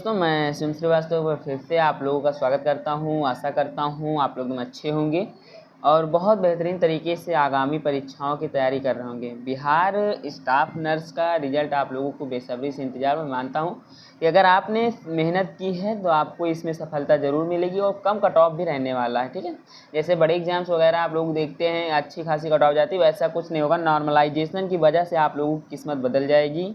दोस्तों, मैं शिव श्रीवास्तव पर फिर से आप लोगों का स्वागत करता हूं। आशा करता हूं आप लोग अच्छे होंगे और बहुत बेहतरीन तरीके से आगामी परीक्षाओं की तैयारी कर रहे होंगे। बिहार स्टाफ नर्स का रिजल्ट आप लोगों को बेसब्री से इंतजार में। मानता हूं कि अगर आपने मेहनत की है तो आपको इसमें सफलता ज़रूर मिलेगी और कम कट ऑफ भी रहने वाला है। ठीक है, जैसे बड़े एग्जाम्स वगैरह आप लोग देखते हैं अच्छी खासी कट ऑफ जाती है, वैसा कुछ नहीं होगा। नॉर्मलाइजेशन की वजह से आप लोगों की किस्मत बदल जाएगी।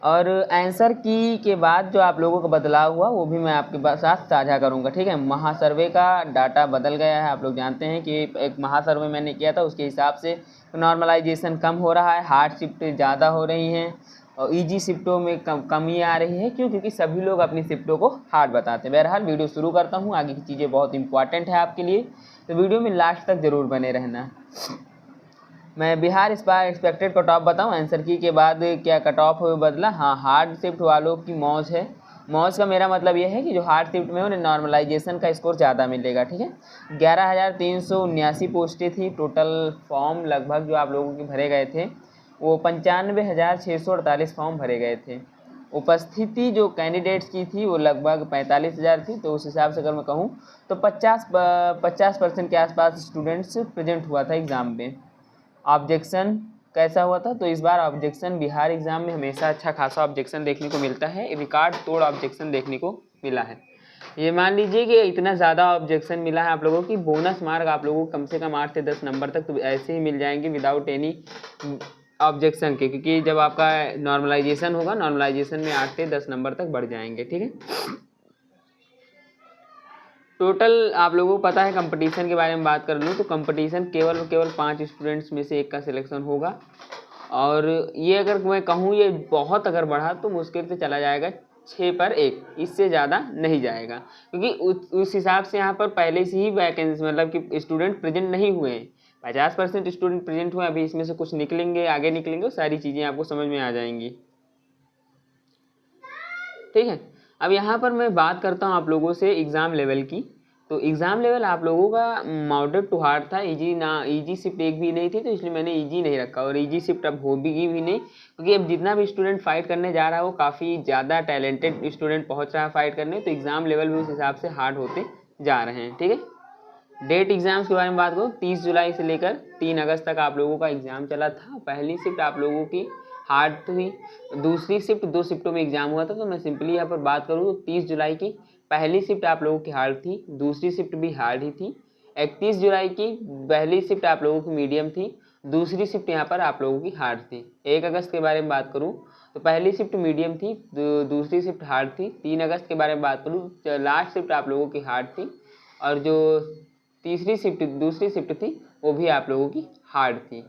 और आंसर की के बाद जो आप लोगों का बदलाव हुआ वो भी मैं आपके साथ साझा करूंगा। ठीक है, महासर्वे का डाटा बदल गया है। आप लोग जानते हैं कि एक महासर्वे मैंने किया था, उसके हिसाब से नॉर्मलाइजेशन कम हो रहा है, हार्ड शिफ्ट ज़्यादा हो रही हैं और इजी शिफ्टों में कमी आ रही है। क्यों? क्योंकि सभी लोग अपनी शिफ्टों को हार्ड बताते हैं। बहरहाल वीडियो शुरू करता हूँ। आगे की चीज़ें बहुत इंपॉर्टेंट है आपके लिए, तो वीडियो में लास्ट तक ज़रूर बने रहना। मैं बिहार इस बार एक्सपेक्टेड कट ऑफ बताऊँ आंसर की के बाद क्या कट ऑफ बदला? हाँ, हार्ड शिफ्ट वालों की मौज है। मौज का मेरा मतलब यह है कि जो हार्ड शिफ्ट में उन्हें नॉर्मलाइजेशन का स्कोर ज़्यादा मिलेगा। ठीक है, 11,379 पोस्टें थी। टोटल फॉर्म लगभग जो आप लोगों के भरे गए थे वो 95,648 फॉर्म भरे गए थे। उपस्थिति जो कैंडिडेट्स की थी वो लगभग 45,000 थी। तो उस हिसाब से अगर मैं कहूँ तो 50% के आसपास स्टूडेंट्स प्रेजेंट हुआ था एग्ज़ाम में। ऑब्जेक्शन कैसा हुआ था? तो इस बार ऑब्जेक्शन बिहार एग्ज़ाम में हमेशा अच्छा खासा ऑब्जेक्शन देखने को मिलता है। रिकॉर्ड तोड़ ऑब्जेक्शन देखने को मिला है। ये मान लीजिए कि इतना ज़्यादा ऑब्जेक्शन मिला है आप लोगों की, बोनस मार्क आप लोगों को कम से कम 8 से 10 नंबर तक तो ऐसे ही मिल जाएंगे विदाउट एनी ऑब्जेक्शन के, क्योंकि जब आपका नॉर्मलाइजेशन होगा, नॉर्मलाइजेशन में 8 से 10 नंबर तक बढ़ जाएंगे। ठीक है, टोटल आप लोगों को पता है। कंपटीशन के बारे में बात कर लूँ तो कंपटीशन केवल 5 स्टूडेंट्स में से एक का सिलेक्शन होगा। और ये अगर मैं कहूँ ये बहुत अगर बढ़ा तो मुश्किल से चला जाएगा 6 पर 1, इससे ज़्यादा नहीं जाएगा। क्योंकि उस हिसाब से यहाँ पर पहले से ही वैकेंसी मतलब कि स्टूडेंट प्रेजेंट नहीं हुए हैं। 50% स्टूडेंट प्रेजेंट हुए, अभी इसमें से कुछ निकलेंगे, आगे निकलेंगे, सारी चीज़ें आपको समझ में आ जाएंगी। ठीक है, अब यहाँ पर मैं बात करता हूँ आप लोगों से एग्ज़ाम लेवल की। तो एग्ज़ाम लेवल आप लोगों का मॉडरेट टू हार्ड था। इजी शिफ्ट एक भी नहीं थी, तो इसलिए मैंने इजी नहीं रखा। और इजी शिफ्ट अब होगी भी नहीं, क्योंकि अब जितना भी स्टूडेंट फाइट करने जा रहा है वो काफ़ी ज़्यादा टैलेंटेड स्टूडेंट पहुँच रहा है फाइट करने, तो एग्ज़ाम लेवल भी उस हिसाब से हार्ड होते जा रहे हैं। ठीक है, डेट एग्ज़ाम्स के बारे में बात करूँ, 30 जुलाई से लेकर 3 अगस्त तक आप लोगों का एग्ज़ाम चला था। पहली शिफ्ट आप लोगों की हार्ड थी, दूसरी शिफ्ट 2 शिफ्टों में एग्जाम हुआ था। तो मैं सिंपली यहाँ पर बात करूँ तो 30 जुलाई की पहली शिफ्ट आप लोगों की हार्ड थी, दूसरी शिफ्ट भी हार्ड ही थी। 31 जुलाई की पहली शिफ्ट आप लोगों की मीडियम थी, दूसरी शिफ्ट यहाँ पर आप लोगों की हार्ड थी। 1 अगस्त के बारे में बात करूँ तो पहली शिफ्ट मीडियम थी, दूसरी शिफ्ट हार्ड थी। 3 अगस्त के बारे में बात करूँ तो लास्ट शिफ्ट आप लोगों की हार्ड थी और जो दूसरी शिफ्ट थी वो भी आप लोगों की हार्ड थी।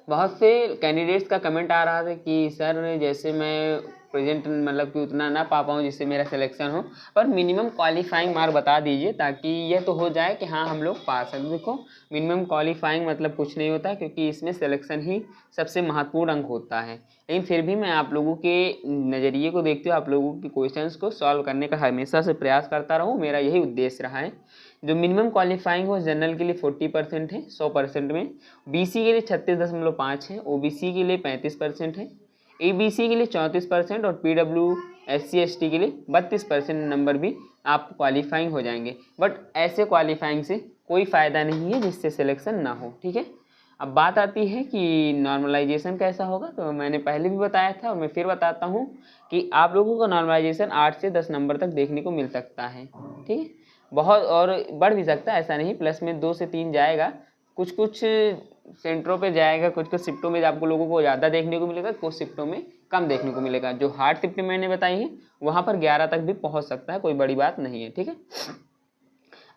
बहुत से कैंडिडेट्स का कमेंट आ रहा था कि सर जैसे मैं प्रेजेंट मतलब कि उतना ना पा पाऊँ जिससे मेरा सिलेक्शन हो, पर मिनिमम क्वालिफाइंग मार्क बता दीजिए ताकि यह तो हो जाए कि हाँ हम लोग पास हैं। देखो, मिनिमम क्वालिफाइंग मतलब कुछ नहीं होता, क्योंकि इसमें सिलेक्शन ही सबसे महत्वपूर्ण अंक होता है। लेकिन फिर भी मैं आप लोगों के नज़रिए को देखते हुए आप लोगों के क्वेश्चंस को सॉल्व करने का हमेशा से प्रयास करता रहूँ, मेरा यही उद्देश्य रहा है। जो मिनिमम क्वालिफाइंग हो जनरल के लिए 40% है 100% में, बीसी के लिए 36.5 है, ओबीसी के लिए 35% है, एबीसी के लिए 34% और पीडब्ल्यू SC ST के लिए 32% नंबर भी आप क्वालिफाइंग हो जाएंगे। बट ऐसे क्वालिफाइंग से कोई फ़ायदा नहीं है जिससे सिलेक्शन ना हो। ठीक है, अब बात आती है कि नॉर्मलाइजेशन कैसा होगा। तो मैंने पहले भी बताया था और मैं फिर बताता हूँ कि आप लोगों को नॉर्मलाइजेशन 8 से 10 नंबर तक देखने को मिल सकता है। ठीक है, बहुत और बढ़ भी सकता है, ऐसा नहीं, प्लस में 2 से 3 जाएगा, कुछ सेंटरों पे जाएगा, कुछ शिफ्टों में आपको लोगों को ज़्यादा देखने को मिलेगा, कुछ शिफ्टों में कम देखने को मिलेगा। जो हार्ड शिफ्ट मैंने बताई है वहाँ पर 11 तक भी पहुँच सकता है, कोई बड़ी बात नहीं है। ठीक है,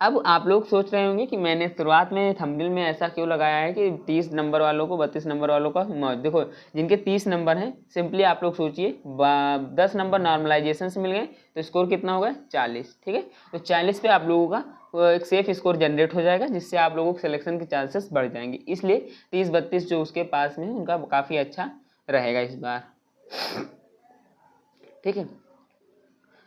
अब आप लोग सोच रहे होंगे कि मैंने शुरुआत में थंबनेल में ऐसा क्यों लगाया है कि 30 नंबर वालों को 32 नंबर वालों का देखो, जिनके 30 नंबर हैं सिंपली आप लोग सोचिए 10 नंबर नॉर्मलाइजेशन से मिल गए तो स्कोर कितना होगा? 40। ठीक है, तो 40 पे आप लोगों का एक सेफ स्कोर जनरेट हो जाएगा, जिससे आप लोगों के सिलेक्शन के चांसेस बढ़ जाएंगे। इसलिए 30-32 जो उसके पास में है उनका काफ़ी अच्छा रहेगा इस बार। ठीक है,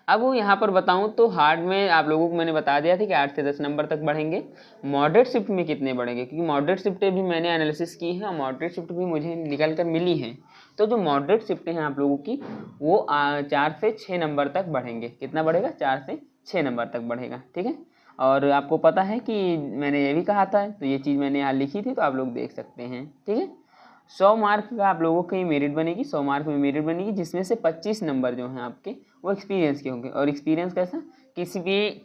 अब यहाँ पर बताऊँ तो हार्ड में आप लोगों को मैंने बता दिया था कि 8 से 10 नंबर तक बढ़ेंगे। मॉडरेट शिफ्ट में कितने बढ़ेंगे? क्योंकि मॉडरेट शिफ्टें भी मैंने एनालिसिस की है और मॉडरेट शिफ्ट भी मुझे निकल कर मिली हैं। तो जो मॉडरेट शिफ्टें हैं आप लोगों की वो 4 से 6 नंबर तक बढ़ेंगे। कितना बढ़ेगा? 4 से 6 नंबर तक बढ़ेगा, ठीक है। और आपको पता है कि मैंने ये भी कहा था, तो ये चीज़ मैंने यहाँ लिखी थी, तो आप लोग देख सकते हैं, ठीक है। 100 मार्क का आप लोगों की मेरिट बनेगी, 100 मार्क में मेरिट बनेगी, जिसमें से 25 नंबर जो हैं आपके वो एक्सपीरियंस के होंगे। और एक्सपीरियंस कैसा? किसी भी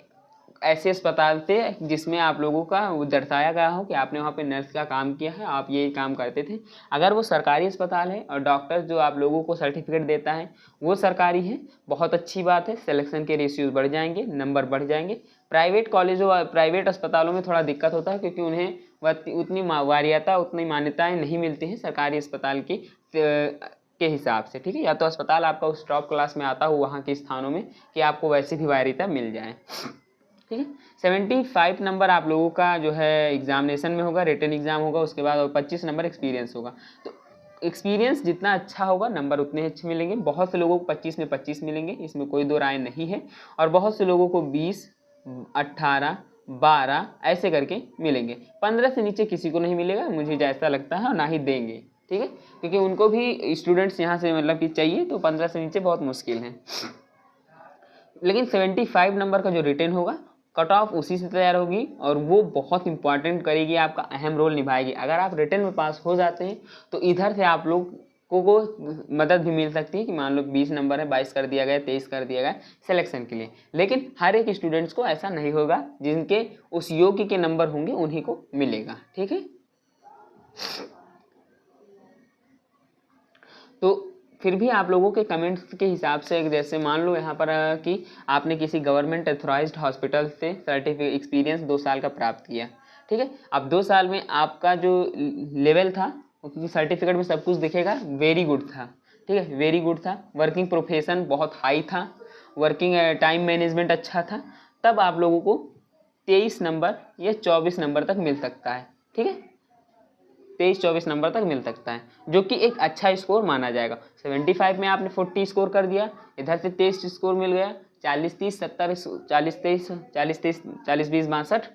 ऐसे अस्पताल से जिसमें आप लोगों का वो दर्शाया गया हो कि आपने वहाँ पे नर्स का काम किया है, आप ये काम करते थे। अगर वो सरकारी अस्पताल है और डॉक्टर जो आप लोगों को सर्टिफिकेट देता है वो सरकारी है, बहुत अच्छी बात है, सिलेक्शन के रेशियोज बढ़ जाएंगे, नंबर बढ़ जाएंगे। प्राइवेट कॉलेजों, प्राइवेट अस्पतालों में थोड़ा दिक्कत होता है, क्योंकि उन्हें उतनी वरीयता, उतनी मान्यताएँ नहीं मिलती हैं सरकारी अस्पताल के हिसाब से, ठीक है। या तो अस्पताल आपका उस टॉप क्लास में आता हो वहाँ के स्थानों में कि आपको वैसी भी वरीयता मिल जाए, ठीक है। 75 नंबर आप लोगों का जो है एग्जामिनेशन में होगा, रिटन एग्जाम होगा, उसके बाद और 25 नंबर एक्सपीरियंस होगा। तो एक्सपीरियंस जितना अच्छा होगा नंबर उतने अच्छे मिलेंगे। बहुत से लोगों को 25 में 25 मिलेंगे, इसमें कोई दो राय नहीं है। और बहुत से लोगों को 20, 18, 12 ऐसे करके मिलेंगे। 15 से नीचे किसी को नहीं मिलेगा, मुझे जैसा लगता है, और ना ही देंगे, ठीक है, क्योंकि उनको भी स्टूडेंट्स यहाँ से मतलब कि चाहिए, तो 15 से नीचे बहुत मुश्किल है। लेकिन 75 नंबर का जो रिटन होगा, कट ऑफ उसी से तैयार होगी, और वो बहुत इंपॉर्टेंट करेगी, आपका अहम रोल निभाएगी। अगर आप रिटन में पास हो जाते हैं तो इधर से आप लोग को मदद भी मिल सकती है कि मान लो 20 नंबर है, 22 कर दिया गया, 23 कर दिया गया सिलेक्शन के लिए। लेकिन हर एक स्टूडेंट्स को ऐसा नहीं होगा, जिनके उस योग्य के नंबर होंगे उन्हीं को मिलेगा, ठीक है। तो फिर भी आप लोगों के कमेंट्स के हिसाब से, जैसे मान लो यहाँ पर कि आपने किसी गवर्नमेंट अथॉराइज्ड हॉस्पिटल से सर्टिफिकेट एक्सपीरियंस 2 साल का प्राप्त किया, ठीक है। अब 2 साल में आपका जो लेवल था, क्योंकि सर्टिफिकेट में सब कुछ दिखेगा, वेरी गुड था, ठीक है, वेरी गुड था। वर्किंग प्रोफेशन बहुत हाई था, वर्किंग टाइम मैनेजमेंट अच्छा था, तब आप लोगों को 23 नंबर या 24 नंबर तक मिल सकता है, ठीक है। 23-24 नंबर तक मिल सकता है, जो कि एक अच्छा स्कोर माना जाएगा। 75 में आपने 40 स्कोर कर दिया, इधर से 23 स्कोर मिल गया, 40-30 70 40-23 40-30 40-20 62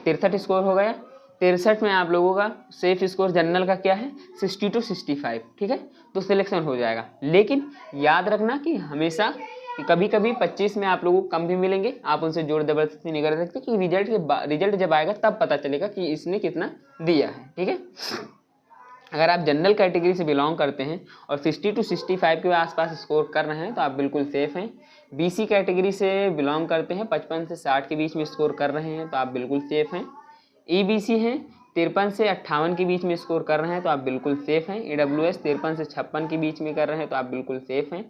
63 स्कोर हो गया। 63 में आप लोगों का सेफ स्कोर जनरल का क्या है? 60 to 65, ठीक है, तो सिलेक्शन हो जाएगा। लेकिन याद रखना कि हमेशा कभी कभी 25 में आप लोगों को कम भी मिलेंगे, आप उनसे जोड़ जबरदस्ती नहीं कर सकते, कि रिजल्ट जब आएगा तब पता चलेगा कि इसने कितना दिया है, ठीक है। अगर आप जनरल कैटेगरी से बिलोंग करते हैं और 60 to 65 के आसपास स्कोर कर रहे हैं तो आप बिल्कुल सेफ हैं। बीसी कैटेगरी से बिलोंग करते हैं, 55 से 60 के बीच में स्कोर कर रहे हैं तो आप बिल्कुल सेफ हैं। ईबीसी हैं, 53 से 58 के बीच में स्कोर कर रहे हैं तो आप बिल्कुल सेफ हैं। ईडब्ल्यूएस 53 से 56 के बीच में कर रहे हैं तो आप बिल्कुल सेफ हैं।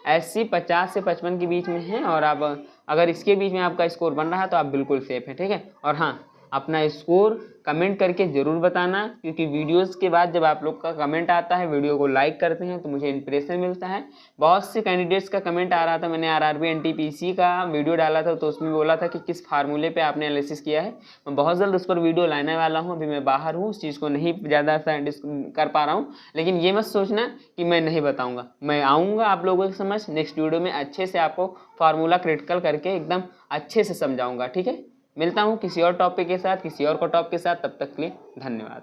एससी 50 से 55 के बीच में है, और आप अगर इसके बीच में आपका स्कोर बन रहा है तो आप बिल्कुल सेफ है, ठीक है। और हाँ, अपना स्कोर कमेंट करके ज़रूर बताना, क्योंकि वीडियोस के बाद जब आप लोग का कमेंट आता है, वीडियो को लाइक करते हैं, तो मुझे इंप्रेशन मिलता है। बहुत से कैंडिडेट्स का कमेंट आ रहा था, मैंने आरआरबी एनटीपीसी का वीडियो डाला था तो उसमें बोला था कि किस फार्मूले पे आपने एनालिसिस किया है। मैं बहुत जल्द उस पर वीडियो लाने वाला हूँ, अभी मैं बाहर हूँ, उस चीज़ को नहीं ज़्यादा कर पा रहा हूँ। लेकिन ये मत सोचना कि मैं नहीं बताऊँगा, मैं आऊँगा आप लोगों के समझ नेक्स्ट वीडियो में, अच्छे से आपको फार्मूला क्रिटिकल करके एकदम अच्छे से समझाऊँगा, ठीक है। मिलता हूँ किसी और टॉपिक के साथ, किसी और को टॉपिक के साथ, तब तक के लिए धन्यवाद।